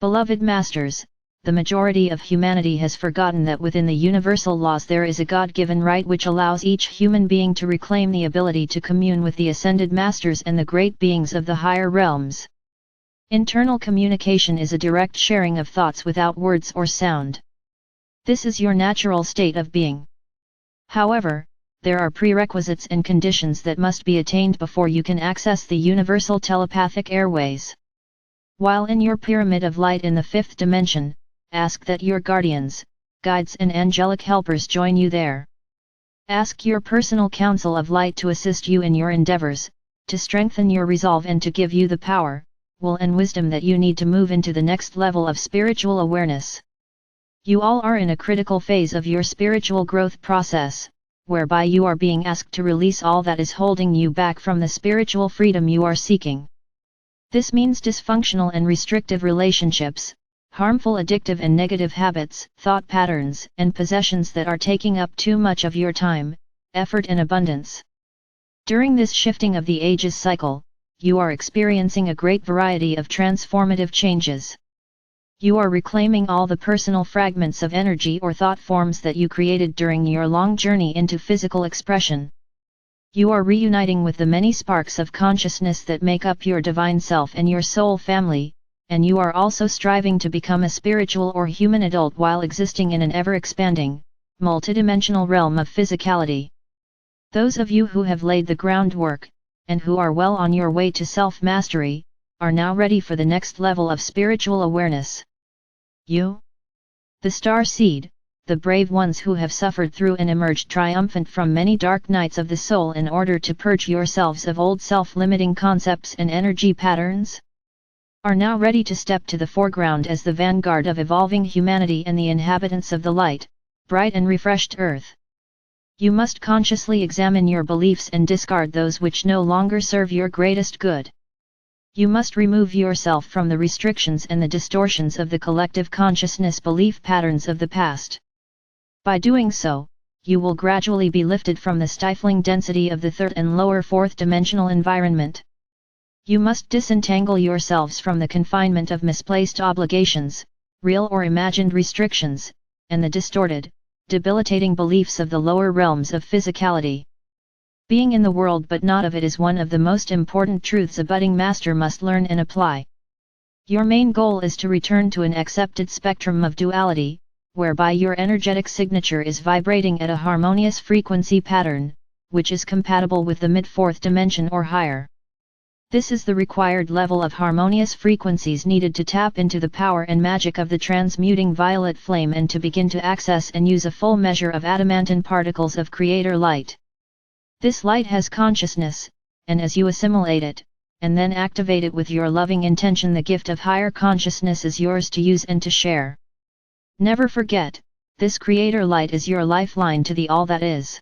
Beloved Masters, the majority of humanity has forgotten that within the universal laws there is a God-given right which allows each human being to reclaim the ability to commune with the ascended masters and the great beings of the higher realms. Internal communication is a direct sharing of thoughts without words or sound. This is your natural state of being. However, there are prerequisites and conditions that must be attained before you can access the universal telepathic airways. While in your pyramid of light in the fifth dimension, ask that your guardians, guides and angelic helpers join you there. Ask your personal council of light to assist you in your endeavors, to strengthen your resolve and to give you the power, will and wisdom that you need to move into the next level of spiritual awareness. You all are in a critical phase of your spiritual growth process, whereby you are being asked to release all that is holding you back from the spiritual freedom you are seeking. This means dysfunctional and restrictive relationships, harmful addictive and negative habits, thought patterns, and possessions that are taking up too much of your time, effort and abundance. During this shifting of the ages cycle, you are experiencing a great variety of transformative changes. You are reclaiming all the personal fragments of energy or thought forms that you created during your long journey into physical expression. You are reuniting with the many sparks of consciousness that make up your divine self and your soul family, and you are also striving to become a spiritual or human adult while existing in an ever-expanding, multidimensional realm of physicality. Those of you who have laid the groundwork, and who are well on your way to self-mastery, are now ready for the next level of spiritual awareness. You? The star seed, the brave ones who have suffered through and emerged triumphant from many dark nights of the soul in order to purge yourselves of old self-limiting concepts and energy patterns, are now ready to step to the foreground as the vanguard of evolving humanity and the inhabitants of the light, bright and refreshed earth. You must consciously examine your beliefs and discard those which no longer serve your greatest good. You must remove yourself from the restrictions and the distortions of the collective consciousness belief patterns of the past. By doing so, you will gradually be lifted from the stifling density of the third and lower fourth dimensional environment. You must disentangle yourselves from the confinement of misplaced obligations, real or imagined restrictions, and the distorted, debilitating beliefs of the lower realms of physicality. Being in the world but not of it is one of the most important truths a budding master must learn and apply. Your main goal is to return to an accepted spectrum of duality, whereby your energetic signature is vibrating at a harmonious frequency pattern, which is compatible with the mid-fourth dimension or higher. This is the required level of harmonious frequencies needed to tap into the power and magic of the transmuting violet flame and to begin to access and use a full measure of adamantine particles of creator light. This light has consciousness, and as you assimilate it, and then activate it with your loving intention, the gift of higher consciousness is yours to use and to share. Never forget, this creator light is your lifeline to the all that is.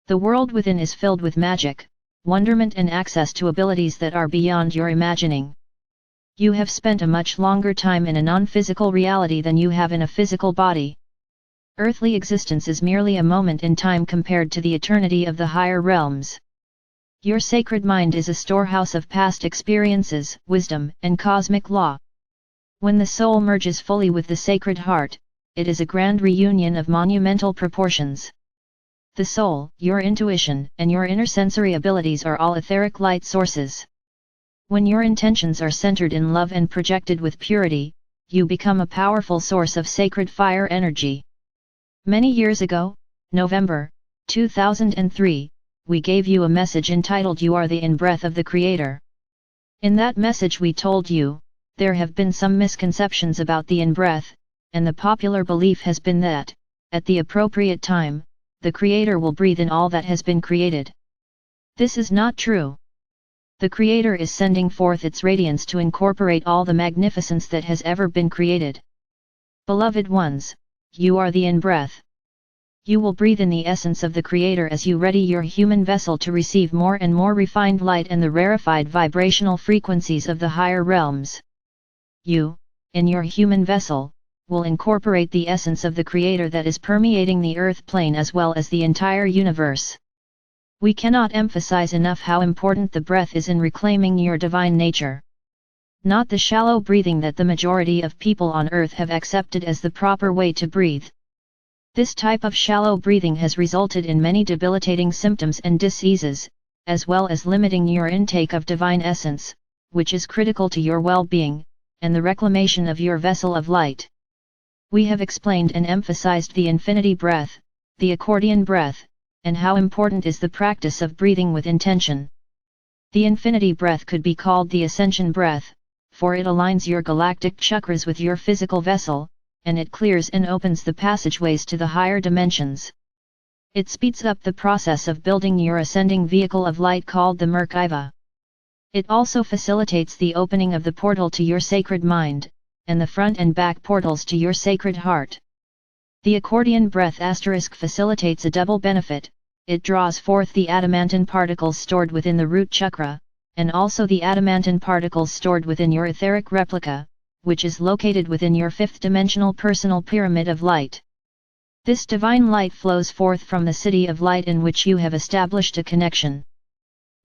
The world within is filled with magic, wonderment and access to abilities that are beyond your imagining. You have spent a much longer time in a non-physical reality than you have in a physical body. Earthly existence is merely a moment in time compared to the eternity of the higher realms. Your sacred mind is a storehouse of past experiences, wisdom, and cosmic law. When the soul merges fully with the sacred heart, it is a grand reunion of monumental proportions. The soul, your intuition, and your inner sensory abilities are all etheric light sources. When your intentions are centered in love and projected with purity, you become a powerful source of sacred fire energy. Many years ago, November 2003, we gave you a message entitled "You are the in-breath of the Creator." In that message we told you, there have been some misconceptions about the in-breath, and the popular belief has been that, at the appropriate time, the Creator will breathe in all that has been created. This is not true. The Creator is sending forth its radiance to incorporate all the magnificence that has ever been created. Beloved ones, you are the in-breath. You will breathe in the essence of the Creator as you ready your human vessel to receive more and more refined light and the rarefied vibrational frequencies of the higher realms. You, in your human vessel, will incorporate the essence of the Creator that is permeating the earth plane as well as the entire universe. We cannot emphasize enough how important the breath is in reclaiming your divine nature. not the shallow breathing that the majority of people on Earth have accepted as the proper way to breathe. This type of shallow breathing has resulted in many debilitating symptoms and diseases, as well as limiting your intake of divine essence, which is critical to your well-being, and the reclamation of your vessel of light. We have explained and emphasized the infinity breath, the accordion breath, and how important is the practice of breathing with intention. The infinity breath could be called the ascension breath, for it aligns your galactic chakras with your physical vessel, and it clears and opens the passageways to the higher dimensions. It speeds up the process of building your ascending vehicle of light called the Merkava. It also facilitates the opening of the portal to your sacred mind, and the front and back portals to your sacred heart. The accordion breath * facilitates a double benefit. It draws forth the adamantine particles stored within the root chakra, and also the adamantine particles stored within your etheric replica, which is located within your fifth-dimensional personal pyramid of light. This divine light flows forth from the city of light in which you have established a connection.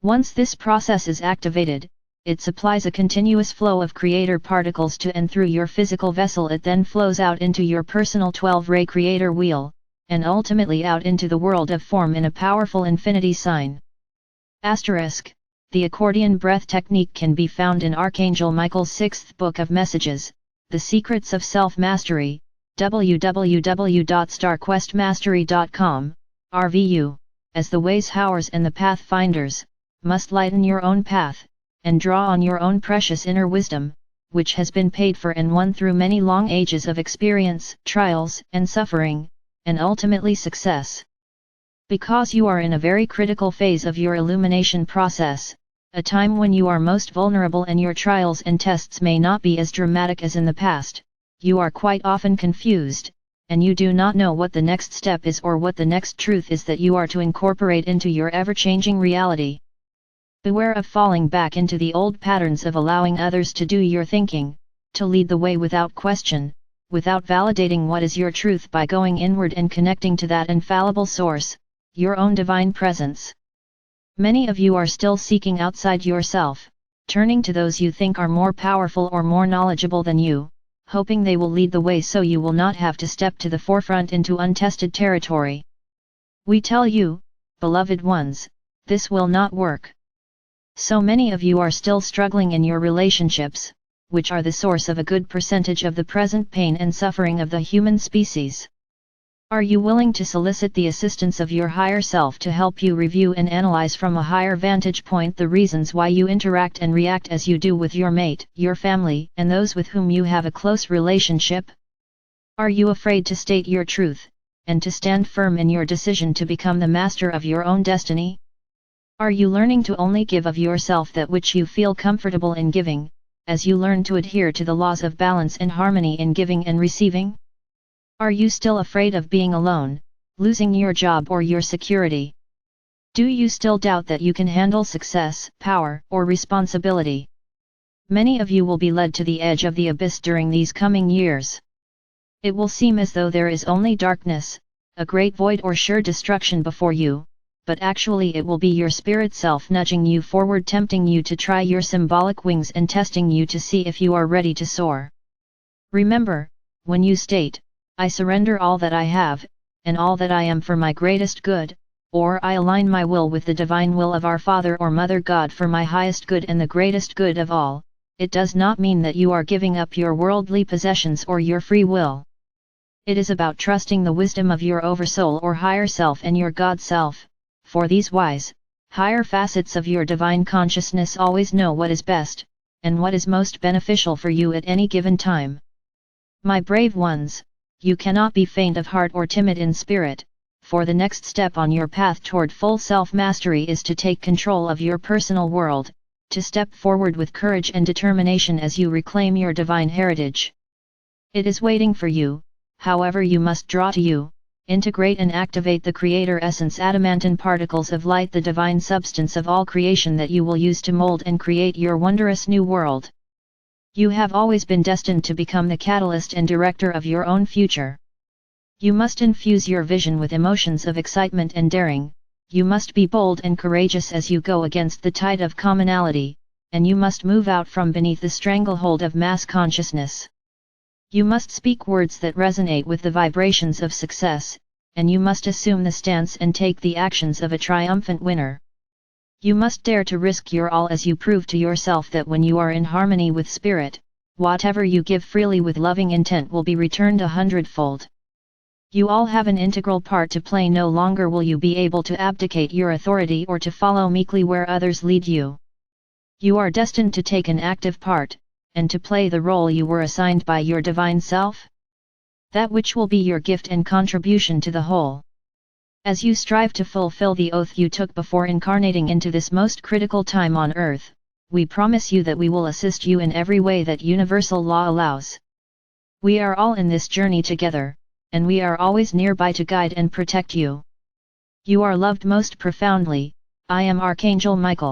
Once this process is activated, it supplies a continuous flow of creator particles to and through your physical vessel. It then flows out into your personal 12-ray creator wheel, and ultimately out into the world of form in a powerful infinity sign. The accordion breath technique can be found in Archangel Michael's 6th book of messages, The Secrets of Self-Mastery, www.starquestmastery.com, RVU, as the ways howers and the pathfinders must lighten your own path, and draw on your own precious inner wisdom, which has been paid for and won through many long ages of experience, trials, and suffering, and ultimately success. Because you are in a very critical phase of your illumination process, a time when you are most vulnerable and your trials and tests may not be as dramatic as in the past, you are quite often confused, and you do not know what the next step is or what the next truth is that you are to incorporate into your ever-changing reality. Beware of falling back into the old patterns of allowing others to do your thinking, to lead the way without question, without validating what is your truth by going inward and connecting to that infallible source, your own divine presence. Many of you are still seeking outside yourself, turning to those you think are more powerful or more knowledgeable than you, hoping they will lead the way so you will not have to step to the forefront into untested territory. We tell you, beloved ones, this will not work. So many of you are still struggling in your relationships, which are the source of a good percentage of the present pain and suffering of the human species. Are you willing to solicit the assistance of your higher self to help you review and analyze from a higher vantage point the reasons why you interact and react as you do with your mate, your family, and those with whom you have a close relationship? Are you afraid to state your truth, and to stand firm in your decision to become the master of your own destiny? Are you learning to only give of yourself that which you feel comfortable in giving, as you learn to adhere to the laws of balance and harmony in giving and receiving? Are you still afraid of being alone, losing your job or your security? Do you still doubt that you can handle success, power, or responsibility? Many of you will be led to the edge of the abyss during these coming years. It will seem as though there is only darkness, a great void or sure destruction before you, but actually it will be your spirit self nudging you forward, tempting you to try your symbolic wings and testing you to see if you are ready to soar. Remember, when you state, I surrender all that I have, and all that I am for my greatest good, or I align my will with the divine will of our Father or Mother God for my highest good and the greatest good of all, it does not mean that you are giving up your worldly possessions or your free will. It is about trusting the wisdom of your oversoul or higher self and your God self, for these wise, higher facets of your divine consciousness always know what is best, and what is most beneficial for you at any given time. My brave ones, you cannot be faint of heart or timid in spirit, for the next step on your path toward full self-mastery is to take control of your personal world, to step forward with courage and determination as you reclaim your divine heritage. It is waiting for you, however you must draw to you, integrate and activate the Creator Essence adamantine particles of light, the divine substance of all creation that you will use to mold and create your wondrous new world. You have always been destined to become the catalyst and director of your own future. You must infuse your vision with emotions of excitement and daring, you must be bold and courageous as you go against the tide of commonality, and you must move out from beneath the stranglehold of mass consciousness. You must speak words that resonate with the vibrations of success, and you must assume the stance and take the actions of a triumphant winner. You must dare to risk your all as you prove to yourself that when you are in harmony with spirit, whatever you give freely with loving intent will be returned 100-fold. You all have an integral part to play. No longer will you be able to abdicate your authority or to follow meekly where others lead you. You are destined to take an active part, and to play the role you were assigned by your divine self. That which will be your gift and contribution to the whole. As you strive to fulfill the oath you took before incarnating into this most critical time on earth, we promise you that we will assist you in every way that universal law allows. We are all in this journey together, and we are always nearby to guide and protect you. You are loved most profoundly. I am Archangel Michael.